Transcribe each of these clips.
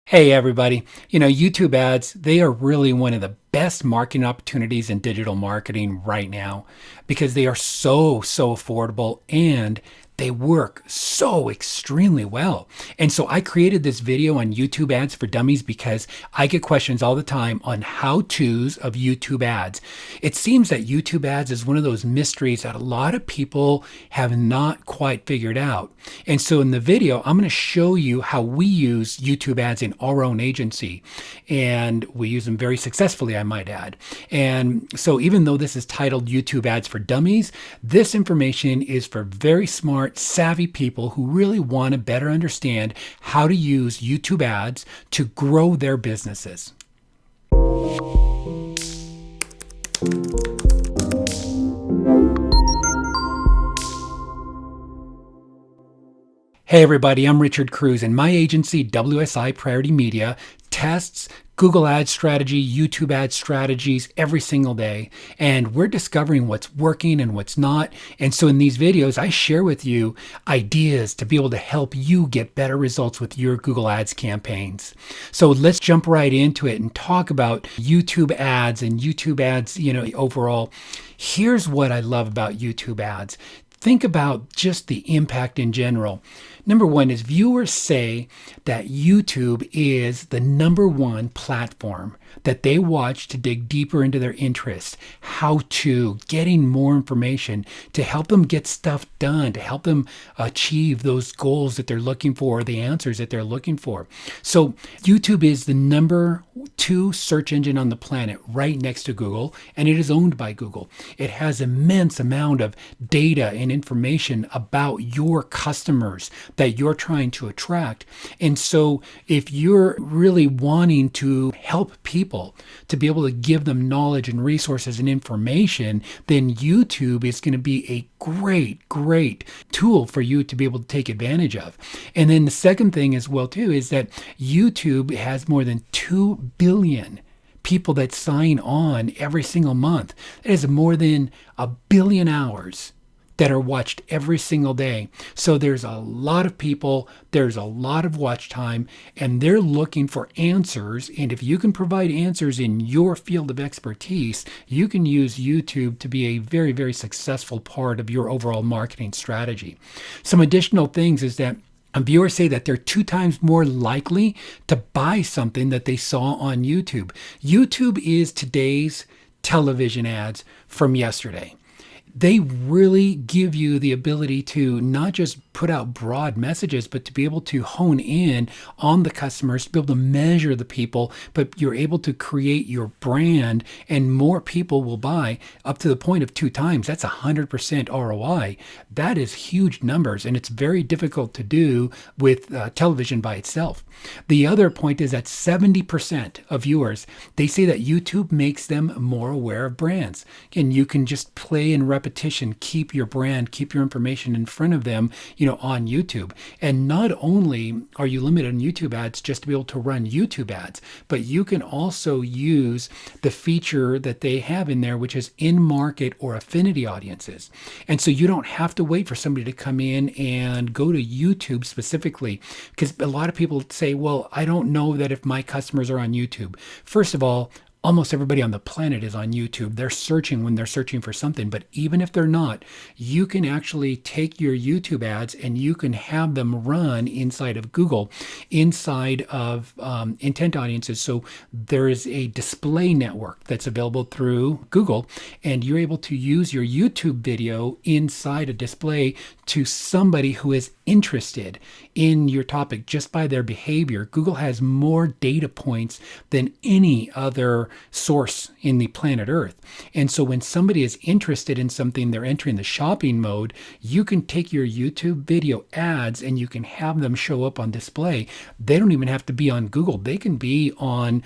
Hey everybody. YouTube ads, they are really one of the best marketing opportunities in digital marketing right now because they are so affordable and they work so extremely well. And so I created this video on YouTube ads for dummies because I get questions all the time on how-tos of YouTube ads. It seems that YouTube ads is one of those mysteries that a lot of people have not quite figured out. And so in the video, I'm going to show you how we use YouTube ads in our own agency. And we use them very successfully, I might add. And so even though this is titled YouTube ads for dummies, this information is for very smart, savvy people who really want to better understand how to use YouTube ads to grow their businesses. Hey everybody, I'm Richard Cruz, and my agency, WSI Priority Media, tests Google Ads strategy, YouTube ad strategies every single day, and we're discovering what's working and what's not. And so in these videos, I share with you ideas to be able to help you get better results with your Google Ads campaigns. So let's jump right into it and talk about YouTube ads and YouTube ads, overall. Here's what I love about YouTube ads. Think about just the impact in general. Number one is viewers say that YouTube is the number one platform that they watch to dig deeper into their interests, how to, getting more information to help them get stuff done, to help them achieve those goals that they're looking for, or the answers that they're looking for. So YouTube is the number two search engine on the planet right next to Google, and it is owned by Google. It has immense amount of data and information about your customers that you're trying to attract. And so if you're really wanting to help people to be able to give them knowledge and resources and information, then YouTube is going to be a great tool for you to be able to take advantage of. And then the second thing as well too is that YouTube has more than 2 billion people that sign on every single month. That is more than 1 billion hours that are watched every single day. So there's a lot of people, there's a lot of watch time, and they're looking for answers. And if you can provide answers in your field of expertise, you can use YouTube to be a very successful part of your overall marketing strategy. Some additional things is that viewers say that they're 2 times more likely to buy something that they saw on YouTube. YouTube is today's television ads from yesterday. They really give you the ability to not just put out broad messages, but to be able to hone in on the customers, to be able to measure the people, but you're able to create your brand and more people will buy up to the point of 2 times. That's 100% ROI. That is huge numbers, and it's very difficult to do with television by itself. The other point is that 70% of viewers, they say that YouTube makes them more aware of brands. And you can just play in repetition, keep your brand, keep your information in front of them, on YouTube. And not only are you limited on YouTube ads just to be able to run YouTube ads, but you can also use the feature that they have in there, which is in-market or affinity audiences. And so you don't have to wait for somebody to come in and go to YouTube specifically, because a lot of people say, well, I don't know that if my customers are on YouTube. First of all, almost everybody on the planet is on YouTube. They're searching when they're searching for something. But even if they're not, you can actually take your YouTube ads and you can have them run inside of Google, inside of intent audiences. So there is a display network that's available through Google, and you're able to use your YouTube video inside a display to somebody who is interested in your topic just by their behavior. Google has more data points than any other source in the planet Earth. And so when somebody is interested in something, they're entering the shopping mode, you can take your YouTube video ads and you can have them show up on display. They don't even have to be on Google. They can be on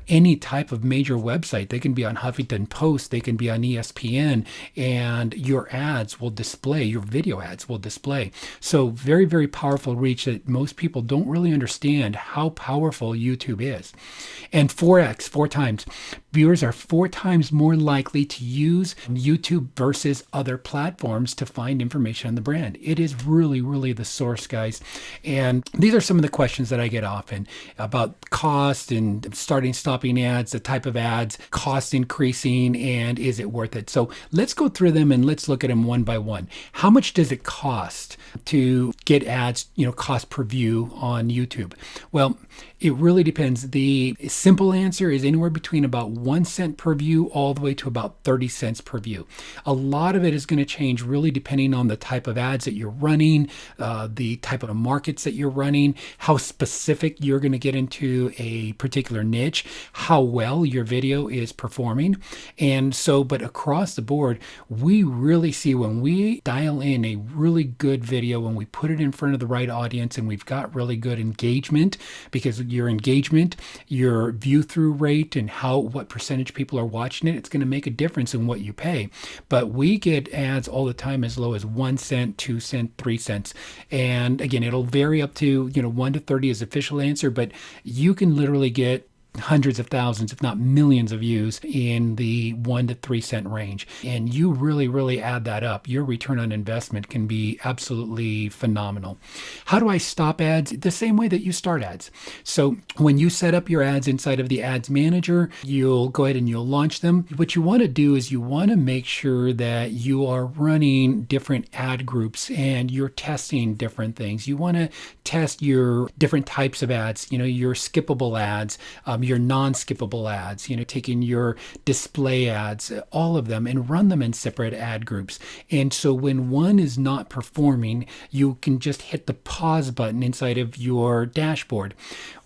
any type of major website. They can be on Huffington Post. They can be on ESPN, and your ads will display, your video ads will display. So very powerful reach that most people don't really understand how powerful YouTube is. And 4 times. Viewers are 4 times more likely to use YouTube versus other platforms to find information on the brand. It is really, really the source, guys. And these are some of the questions that I get often about cost and starting, stopping ads, the type of ads, cost increasing, and is it worth it? So let's go through them and let's look at them one by one. How much does it cost to get ads, cost per view on YouTube? Well, it really depends. The simple answer is anywhere between about 1 cent per view all the way to about 30 cents per view. A lot of it is going to change really depending on the type of ads that you're running, the type of markets that you're running, how specific you're going to get into a particular niche, how well your video is performing. And so, but across the board, we really see when we dial in a really good video, when we put it in front of the right audience and we've got really good engagement, because your engagement, your view through rate, and what percentage people are watching it, it's going to make a difference in what you pay. But we get ads all the time as low as 1 cent, 2 cents, 3 cents. And again, it'll vary up to 1 to 30 is official answer, but you can literally get hundreds of thousands, if not millions of views in the 1 to 3 cent range. And you really, really add that up. Your return on investment can be absolutely phenomenal. How do I stop ads? The same way that you start ads. So when you set up your ads inside of the ads manager, you'll go ahead and you'll launch them. What you want to do is you want to make sure that you are running different ad groups and you're testing different things. You want to test your different types of ads, your skippable ads, your non-skippable ads, taking your display ads, all of them, and run them in separate ad groups. And so when one is not performing, you can just hit the pause button inside of your dashboard.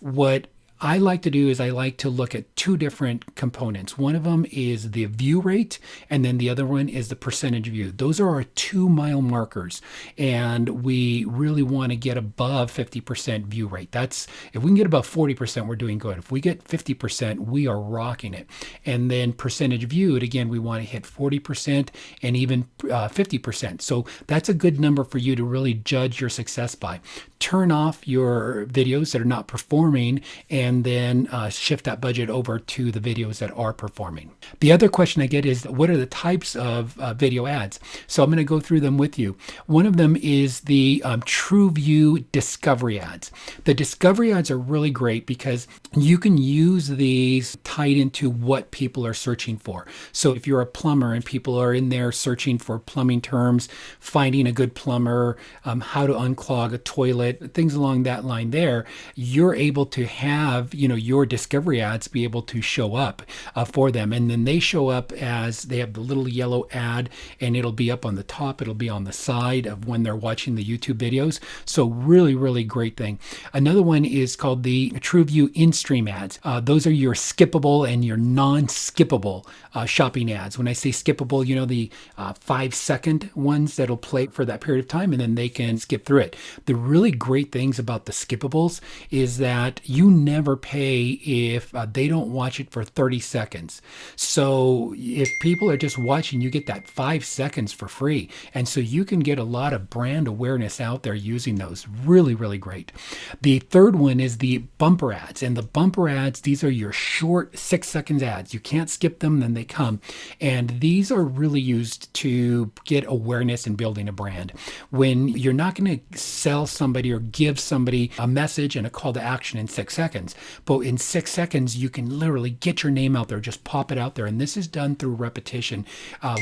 What I like to do is I like to look at 2 different components. One of them is the view rate, and then the other one is the percentage view. Those are our 2 mile markers, and we really want to get above 50% view rate. That's, if we can get above 40%, we're doing good. If we get 50%, we are rocking it. And then percentage viewed, again, we want to hit 40% and even 50%. So that's a good number for you to really judge your success by. Turn off your videos that are not performing and then shift that budget over to the videos that are performing. The other question I get is, what are the types of video ads? So I'm going to go through them with you. One of them is the TrueView discovery ads. The discovery ads are really great because you can use these tied into what people are searching for. So if you're a plumber and people are in there searching for plumbing terms, finding a good plumber, how to unclog a toilet, things along that line there, you're able to have, your discovery ads be able to show up for them. And then they show up as they have the little yellow ad, and it'll be up on the top, it'll be on the side of when they're watching the YouTube videos. So really, really great thing. Another one is called the TrueView in-stream ads. Those are your skippable and your non-skippable shopping ads. When I say skippable, the 5-second ones that'll play for that period of time, and then they can skip through it. The really great things about the skippables is that you never pay if they don't watch it for 30 seconds. So if people are just watching, you get that 5 seconds for free. And so you can get a lot of brand awareness out there using those. Really, really great. The third one is the bumper ads. And the bumper ads, these are your short 6 seconds ads. You can't skip them, then they come. And these are really used to get awareness and building a brand. When you're not going to sell somebody or give somebody a message and a call to action in 6 seconds, but in 6 seconds, you can literally get your name out there, just pop it out there. And this is done through repetition.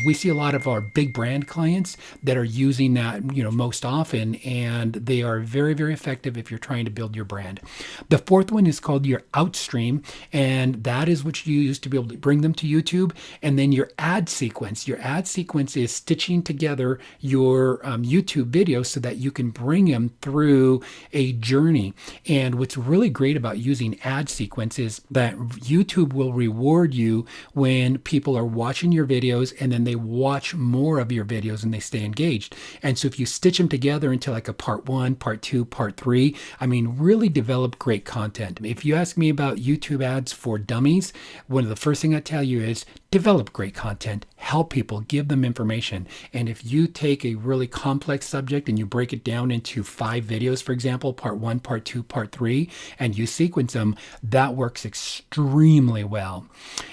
We see a lot of our big brand clients that are using that, most often, and they are very, very effective if you're trying to build your brand. The fourth one is called your outstream, and that is what you use to be able to bring them to YouTube. And then your ad sequence. Your ad sequence is stitching together your YouTube videos so that you can bring them through a journey. And what's really great about using ad sequence is that YouTube will reward you when people are watching your videos and then they watch more of your videos and they stay engaged. And so if you stitch them together into like a part 1, part 2, part 3, really develop great content. If you ask me about YouTube ads for dummies, one of the first things I tell you is develop great content, help people, give them information. And if you take a really complex subject and you break it down into 5 videos, videos, for example, part 1, part 2, part 3, and you sequence them, that works extremely well.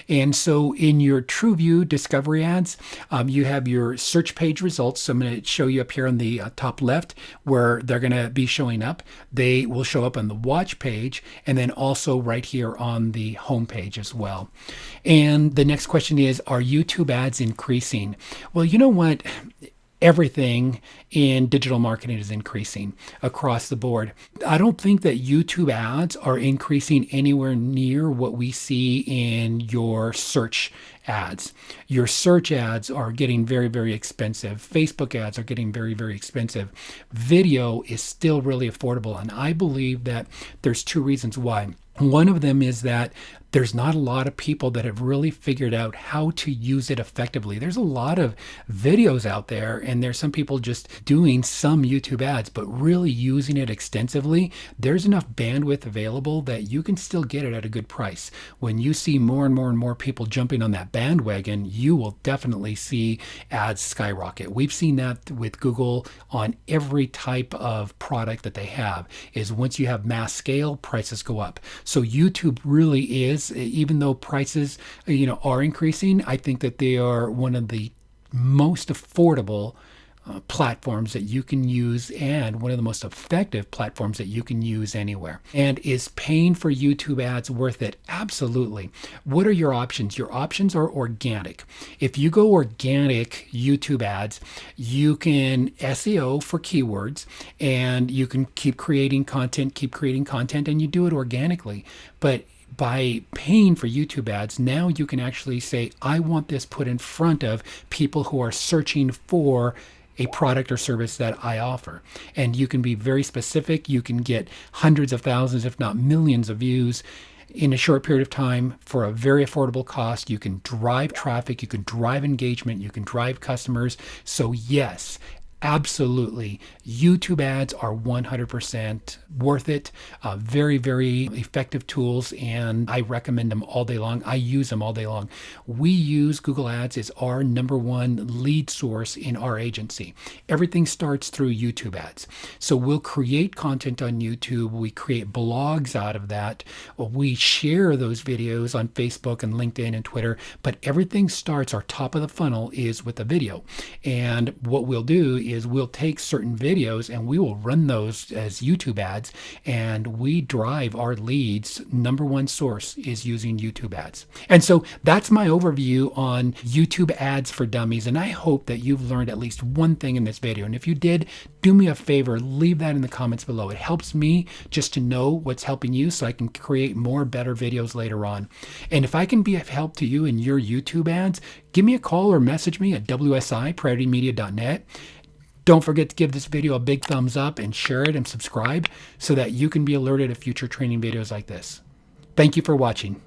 And so in your TrueView discovery ads, you have your search page results. So I'm going to show you up here on the top left where they're going to be showing up. They will show up on the watch page and then also right here on the home page as well. And the next question is, are YouTube ads increasing? Well, you know what? Everything in digital marketing is increasing across the board. I don't think that YouTube ads are increasing anywhere near what we see in your search ads. Your search ads are getting very, very expensive. Facebook ads are getting very, very expensive. Video is still really affordable. And I believe that there's two reasons why. One of them is that there's not a lot of people that have really figured out how to use it effectively. There's a lot of videos out there, and there's some people just doing some YouTube ads, but really using it extensively. There's enough bandwidth available that you can still get it at a good price. When you see more and more and more people jumping on that bandwagon, you will definitely see ads skyrocket. We've seen that with Google on every type of product that they have, is once you have mass scale, prices go up. So YouTube really is, even though prices, are increasing, I think that they are one of the most affordable platforms that you can use and one of the most effective platforms that you can use anywhere. And is paying for YouTube ads worth it? Absolutely. What are your options? Your options are organic. If you go organic YouTube ads, you can SEO for keywords and you can keep creating content, and you do it organically. But by paying for YouTube ads, now you can actually say, I want this put in front of people who are searching for a product or service that I offer. And you can be very specific. You can get hundreds of thousands, if not millions of views in a short period of time for a very affordable cost. You can drive traffic, you can drive engagement, you can drive customers. So yes, absolutely, YouTube ads are 100% worth it. Very, very effective tools, and I recommend them all day long. I use them all day long. We use Google Ads as our number one lead source in our agency. Everything starts through YouTube ads. So we'll create content on YouTube. We create blogs out of that. We share those videos on Facebook and LinkedIn and Twitter, but everything starts, our top of the funnel is with a video. And what we'll do is we'll take certain videos and we will run those as YouTube ads, and we drive our leads. Number one source is using YouTube ads. And so that's my overview on YouTube ads for dummies. And I hope that you've learned at least one thing in this video. And if you did, do me a favor, leave that in the comments below. It helps me just to know what's helping you so I can create more better videos later on. And if I can be of help to you in your YouTube ads, give me a call or message me at wsi@prioritymedia.net. Don't forget to give this video a big thumbs up and share it and subscribe so that you can be alerted of future training videos like this. Thank you for watching.